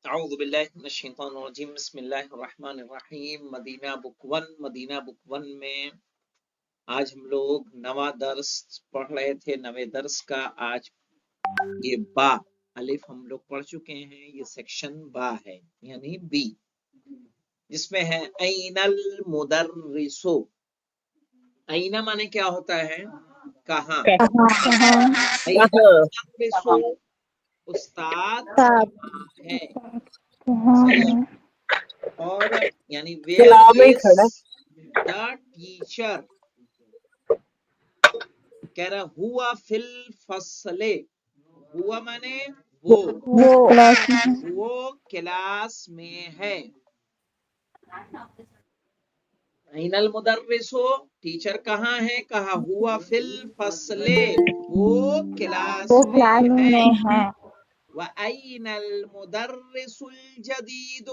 اعوذ باللہ من الشیطان الرجیم بسم اللہ الرحمن الرحیم مدینہ بک ون میں آج ہم لوگ نواں درس پڑھ رہے تھے. نوے درس کا آج یہ با الف ہم لوگ پڑھ چکے ہیں. یہ سیکشن با ہے یعنی بی، جس میں ہے این المدرسو. اینا مانے کیا ہوتا ہے؟ کہاں. این المدرسو استاد کہاں ہے. صحیح ہے. اور یعنی ویئر از دا ٹیچر. کہہ رہا ہوا فی الفصل. ہوا مانے وہ کلاس میں ہے. این المدرس ہو ٹیچر کہاں ہے؟ کہا ہوا فی الفصل وہ کلاس میں ہے. وَأَيْنَ الْمُدَرِّسُ الْجَدِيدُ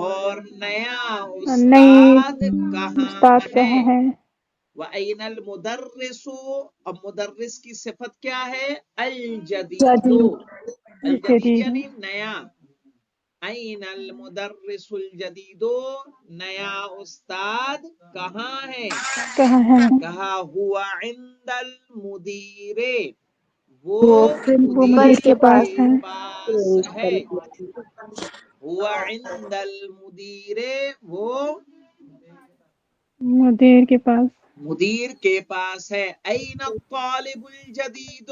اور نیا استاد کہاں ہے؟ وَأَيْنَ الْمُدَرِّسُ اب مدرس کی صفت کیا ہے؟ الجدید. الجدید یعنی نیا. أَيْنَ الْمُدَرِّسُ الْجَدِيدُ نیا استاد کہاں ہے؟ کہا ہوا عند المدیر وہ مدیر کے پاس ہے. ہوا عند المدیر وہ مدیر کے پاس. مدیر کے پاس ہے. این الطالب الجدید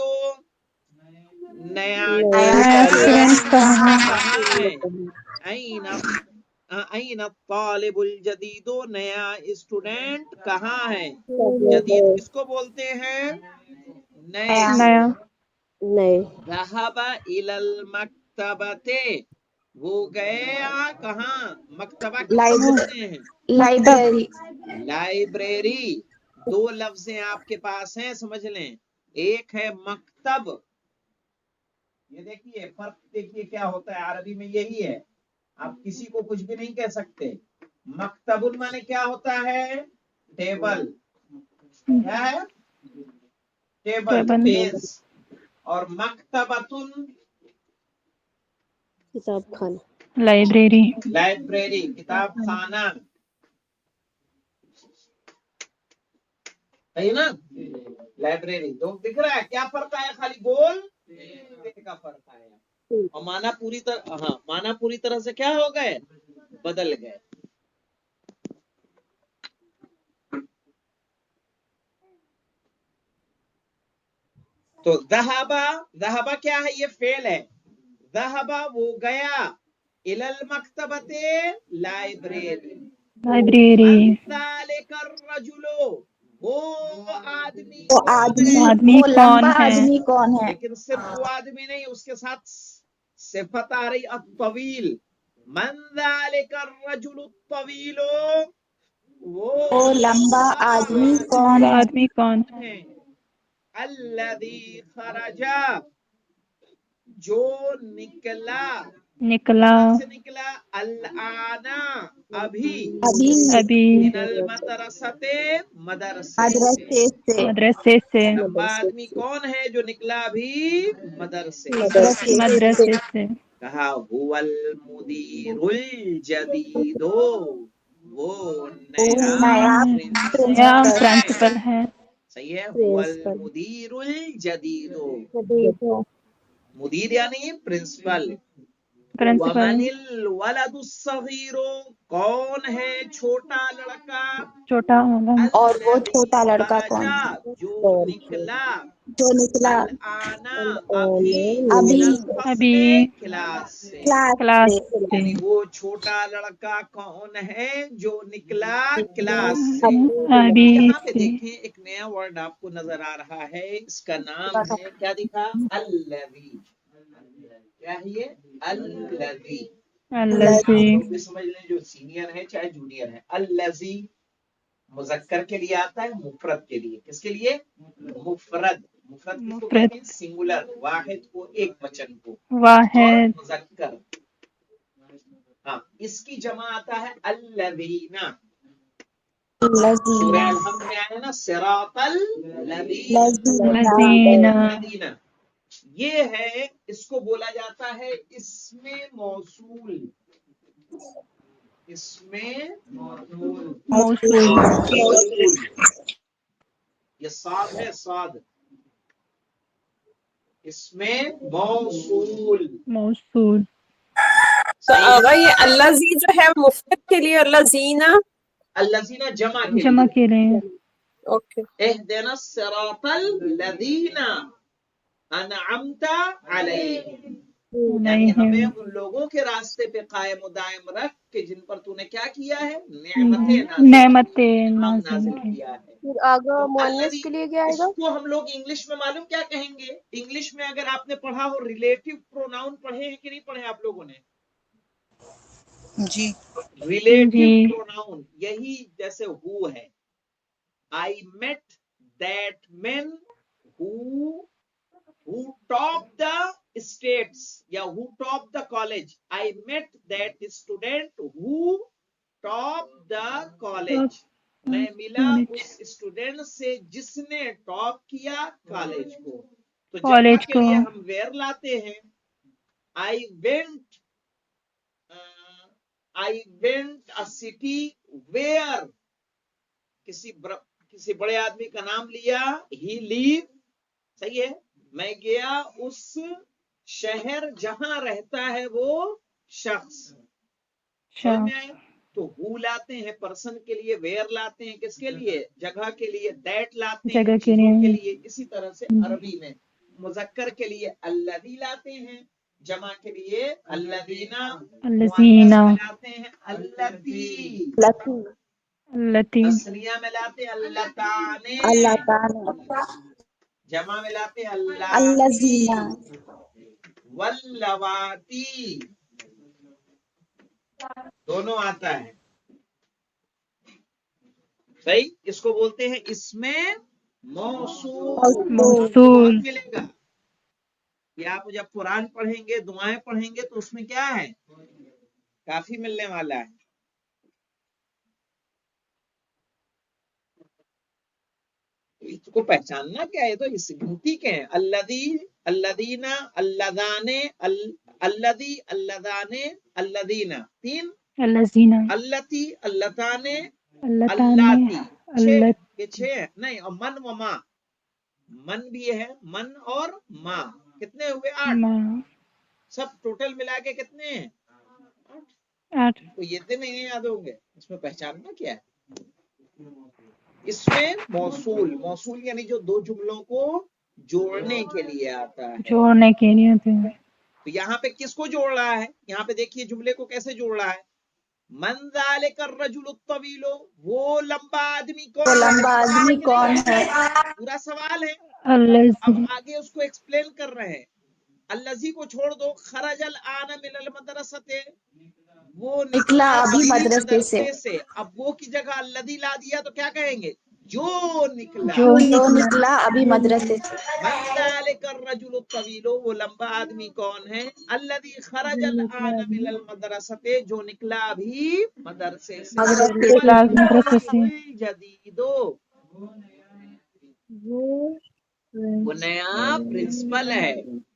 نیا اسٹوڈنٹ کہاں ہے. این الطالب الجدید نیا اسٹوڈنٹ کہاں ہے؟ جدید کس کو بولتے ہیں؟ نئے. نیا. ذهب الى المکتبۃ وہ گیا کہاں؟ مکتبہ کس کو بولتے ہیں؟ مکتب. لائبریری. دو لفظیں آپ کے پاس ہیں سمجھ لیں. ایک ہے مکتب. یہ دیکھیے فرق دیکھیے کیا ہوتا ہے عربی میں. یہی ہے آپ کسی کو کچھ بھی نہیں کہہ سکتے. مکتب مانے کیا ہوتا ہے؟ ٹیبل. کیا ہے؟ ٹیبل میز. اور مکتبۃ کتاب خانہ. لائبریری. لائبریری کتاب خانہ. صحیح نا. لائبریری تو دکھ رہا ہے کیا فرق ہے؟ خالی گول کا فرق ہے. اور مانا پوری طرح مانا پوری طرح سے کیا ہو گئے؟ بدل گئے. تو ذہبا کیا ہے؟ یہ فعل ہے. ذہبا وہ گیا. الی المکتبۃ لائبریری. لائبریری. من ذالک الرجل وہ آدمی آدمی کون ہے؟ لیکن صرف وہ آدمی نہیں، اس کے ساتھ صفت آ رہی الطویل. من ذالک الرجل الطویل وہ لمبا آدمی آدمی کون ہے. الذی خرج جو نکلا. نکلا. کہاں سے نکلا؟ الآن ابھی. ابھی. من المدرسۃ مدرسے مدرسے سے. لمبا آدمی کون ہے جو نکلا ابھی؟ مدرسے مدرسے سے. کہا هو المدیر الجدید وہ نیا نیا پرنسپل ہے. پرنسپل ہے. صحیح ہے. هو المدیر الجدید. مدیر یعنی پرنسپل. پرنسپل. ومن الولد الصغیر کون ہے چھوٹا لڑکا؟ چھوٹا والا. اور وہ چھوٹا لڑکا کون ہے؟ جو نکلا. الآن ابھی. من الفصل ابھی کلاس سے. کلاس سے. یعنی وہ چھوٹا لڑکا کون ہے جو نکلا کلاس سے. ابھی یہاں پہ سے. دیکھیں ایک نیا ورڈ آپ کو نظر آ رہا ہے. اس کا نام ہے کیا دکھا؟ الذی. کیا ہے یہ؟ الذی. الذی. آپ لوگ بھی سمجھ لیں جو سینئر ہے چاہے جونیئر ہے. الذی مذکر کے لیے آتا ہے، مفرد کے لیے. کس کے لیے؟ مفرد. مفرد کس کو کہتے ہیں؟ سنگولر. واحد کو ایک وچن کو. اور واحد. مذکر. ہاں اس کی جمع آتا ہے الذین. سورہ الحمد میں آیا نا صراط الذین. الذین. یہ ہے، اس کو بولا جاتا ہے اسم موصول. اسم موصول. موصول. یہ صاد ہے، صاد. اسم موصول. موصول. آغا یہ الذی جو ہے مفرد کے لیے، الذین. الذین جمع کے جمع لیے. کے لیے. اوکے. اهدنا الصراط الذین انعمت علیہم. یعنی ہمیں ان لوگوں کے راستے پہ قائم و دائم رکھ کہ جن پر تو نے کیا کیا ہے، نعمتیں نازل نعمت کی، انعام نازل نازل کی. کیا ہے. پھر آگا تو مؤنث الذی، کے لیے کیا آئے اس گا؟ کو ہم لوگ انگلش میں معلوم کیا کہیں گے؟ انگلش میں اگر آپ نے پڑھا ہو ریلیٹو پروناؤن پڑھے ہیں کہ نہیں پڑھے آپ لوگوں نے؟ جی ریلیٹو جی. پروناؤن یہی جیسے ہو ہے. I met that man who topped the states یا who topped the college. I met that student who topped the college. میں ملا اس اسٹوڈینٹ سے جس نے ٹاپ کیا کالج کو. تو جمع کالج کے کو. لیے ہم ویئر لاتے ہیں. I went a city where کسی بڑے آدمی کا نام لیا. ہی لیو. صحیح ہے. میں گیا اس شہر جہاں رہتا ہے وہ شخص. سمجھ میں آئے؟ تو ہو لاتے ہیں پرسن کے لیے، ویئر لاتے ہیں کس کے لیے، جگہ کے لیے، دیٹ لاتے ہیں جگہ کے چیزوں کے لیے. لیے. اسی طرح سے عربی میں مذکر کے لیے الذی لاتے ہیں، جمع کے لیے الذین، الذین. مؤنث میں لاتے ہیں اللتی، التی. تسنیہ میں لاتے ہیں اللتانے، اللہ تعالی جمع میں لاتے ہیں اللاتی الذین واللواتی. دونوں آتا ہے. صحیح. اس کو بولتے ہیں اسم موصول. موصول. بہت ملے گا کہ آپ جب قرآن پڑھیں گے، دعائیں پڑھیں گے تو اس میں کیا ہے، کافی ملنے والا ہے. اس کو پہچاننا کیا ہے، تو اس گنتی کے ہیں. الذی، الذین، اللذانے، الذی، اللذانے، الذین. تین. الذین. اللتی، اللتانے، اللتان. اللاتی. چھ. اللت. یہ چھ ہیں. نہیں، اور من و ما، من بھی ہے، من اور ماں. کتنے ہوئے؟ 8. ما. سب ٹوٹل ملا کے کتنے ہیں؟ 8. 8. تو یہ تو نہیں یاد ہوں گے. اس میں پہچاننا کیا ہے، اس میں موصول. موصول یعنی جو دو جملوں کو جوڑنے کے لیے آتا ہے. جوڑنے کے لیے آتے ہیں. تو یہاں پہ کس کو جوڑ رہا ہے؟ یہاں پہ دیکھیے جملے کو کیسے جوڑ رہا ہے. من ذالک الرجل الطویل، وہ لمبا آدمی کون وہ ہے؟ لمبا آدمی کون ہے؟ پورا سوال ہے. اب الذی. آگے اس کو ایکسپلین کر رہے ہیں. الذی کو چھوڑ دو. خرج الآن من المدرسۃ، وہ نکلا نکلا ابھی ابھی مدرسے مدرسے سے. اب وہ کی جگہ الذی لا دیا تو کیا کہیں گے؟ جو نکلا. جو جو نکلا. نکلا ابھی مدرسے سے. من ذالک الرجل الطویل، وہ لمبا آدمی کون ہے؟ الذی خرج الآن من المدرسۃ، جو نکلا ابھی مدرسے سے. مدرسے کلاس مدرسے والولد سے. الجدید، وہ نیا پرنسپل ہے.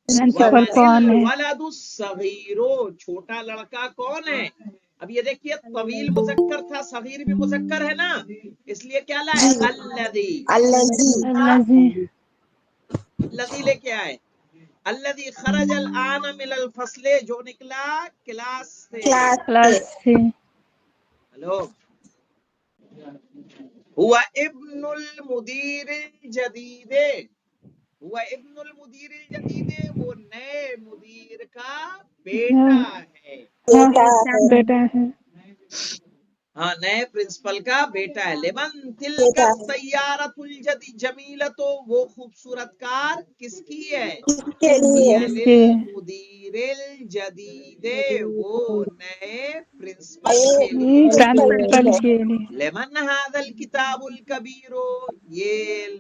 پرنسپل ومن کون ہے؟ الولد الصغیر، چھوٹا لڑکا کون ہے؟ اب یہ دیکھیے طویل مذکر تھا، صغیر بھی مذکر ہے نا، اس لیے کیا لائے؟ جی الذی. الذی الذی. الذی لے کے آئے. الذی خرج الآن من الفصل، جو نکلا کلاس سے. کلاس کلاس سے. سے. ہلو. ہوا ابن المدیر الجدید، ہوا ابن المدیر الجدید، وہ نئے مدیر کا بیٹا ہے. بیٹا ہے. بیٹا ہے. ہاں، نئے پرنسپل کا بیٹا ہے. لمن تلک بیٹا ہے. السیارۃ الجمیلۃ، وہ خوبصورت کار کس کی ہے؟ کس کے لیے؟ کس کے؟ للمدیر الجدید، وہ نئے پرنسپل کے نئے لیے. پرنسپل کے لیے. لمن هذا الكتاب الكبیر، یہ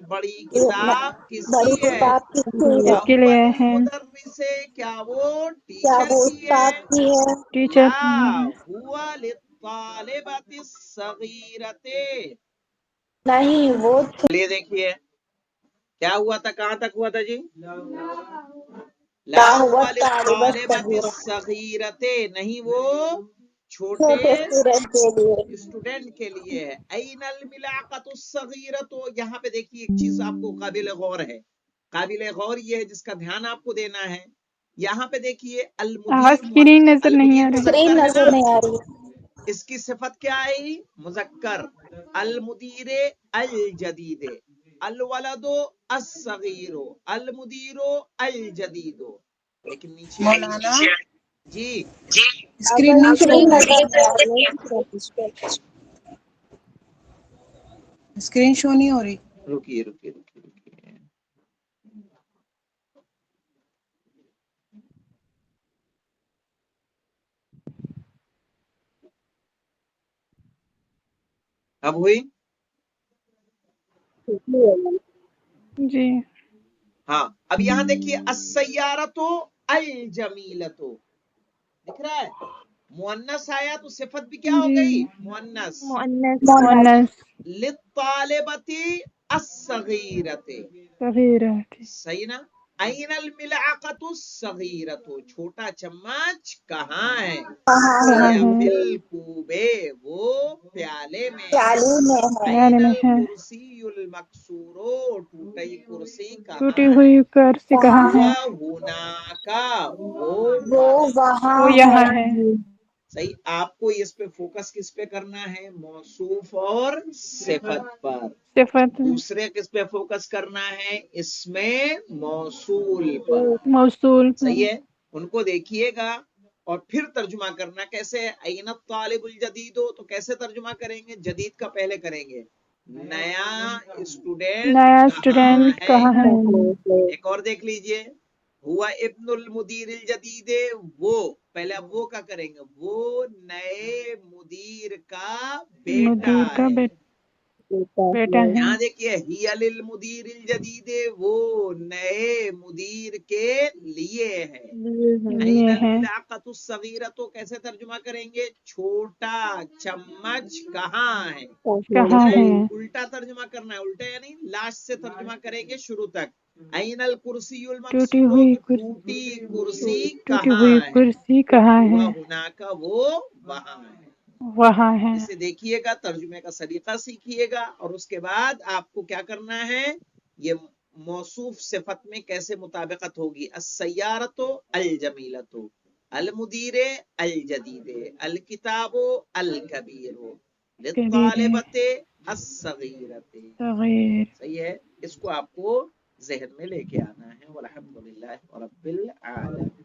بڑی یہ کتاب کس کی بڑی ہے؟ کتاب کس کی ہے؟ کس کے اول لیے ہے؟ المدرس، کیا وہ کیا ٹیچر وہ کی ہے؟ استاد کی ہے؟ ٹیچر لا، کے لیے. هو للطالبۃ الصغیرۃ. نہیں، وہ چلیے دیکھیے کیا ہوا تھا، کہاں تک ہوا تھا جی؟ لا هو هو الطالب للطالبۃ الصغير الصغیرۃ، نہیں وہ چھوٹے چھوٹے اسٹوڈنٹ کے لیے اسٹوڈنٹ کے لیے ہے. این الملاقۃ الصغیرۃ، یہاں پہ دیکھیے ایک چیز آپ کو قابل غور ہے، قابل غور یہ ہے جس کا دھیان آپ کو دینا ہے. یہاں پہ دیکھیے المدیر اسکرین نظر نہیں آ رہی. اسکرین مذکر ہے نظر نا، نہیں آ رہی. اس کی صفت کیا آئی؟ مذکر. المدیر الجدید، الولد الصغیر، المدیر الجدید. لیکن نیچے مولانا جی اسکرین نہیں شو اسکرین ہو نظر رہی، نہیں آ رہی. اسکرین شو نہیں ہو رہی. رکیے رکیے رکیے رکیے. اب ہوئی؟ جی ہاں اب یہاں دیکھیے السیارۃ الجمیلۃ، دکھ رہا ہے؟ مؤنث آیا تو صفت بھی کیا ہو جی گئی؟ مؤنث. مؤنث للطالبۃ الصغیرۃ، صغیرۃ صحیح نا؟ این الملعقۃ الصغیرۃ، چھوٹا چمچ کہاں ہے؟ کہاں ہے؟ کہاں یا ہے؟ بالکوبے، وہ پیالے میں ہے. پیالے میں ہے. این پیالے میں ہے. الکرسی المکسور، ٹوٹی کرسی کہاں ٹوٹی ہے؟ ہوئی کرسی کہاں ہے؟ ہوا ہناکا، وہ وہ وہاں. وہاں وہ ہے. یہاں ہے. صحیح. آپ کو اس پہ فوکس کس پہ کرنا ہے؟ موصوف اور صفت پر. صفت دوسرے کس پہ فوکس کرنا ہے؟ اس میں موصول پر. موصول صحیح ہے. ان کو دیکھیے گا اور پھر ترجمہ کرنا کیسے ہے. این الطالب الجدید، تو کیسے ترجمہ کریں گے؟ جدید کا پہلے کریں گے، نیا اسٹوڈینٹ نیا کہاں اسٹوڈینٹ ہے. کہاں ہے؟ ایک اور دیکھ لیجئے، ہوا ابن المدیر الجدید، وہ پہلے اب وہ کا کریں گے، وہ نئے مدیر کا بیٹا مدیر کا ہے. بیٹا ہے. یہاں دیکھیے ہی للمدیر الجدید، وہ نئے مدیر کے لیے ہے. این یہ ہے. الملاقۃ الصغیرۃ، کیسے ترجمہ کریں گے؟ چھوٹا چمچ کہاں ہے. کہاں ہے؟ الٹا ترجمہ کرنا ہے، الٹا یعنی لاسٹ سے ترجمہ کریں گے شروع تک. این الکرسی ٹوٹی المکسور، ہوئی تو ٹوٹی کرسی ٹوٹی کہاں ہوئی ہے. کرسی کہاں ہے؟ ہوا ہناکا، وہ وہاں ہے. وہاں ہے. اسے دیکھیے گا، ترجمے کا سلیقہ سیکھیے گا، اور اس کے بعد آپ کو کیا کرنا ہے، یہ موصوف صفت میں کیسے مطابقت ہوگی. السیارۃ الجمیلۃ، المدیر الجدید، الکتاب الکبیر، للطالبۃ الصغیرۃ. صغیر. صحیح ہے. اس کو آپ کو ذہن میں لے کے آنا ہے. والحمدللہ رب العالمین.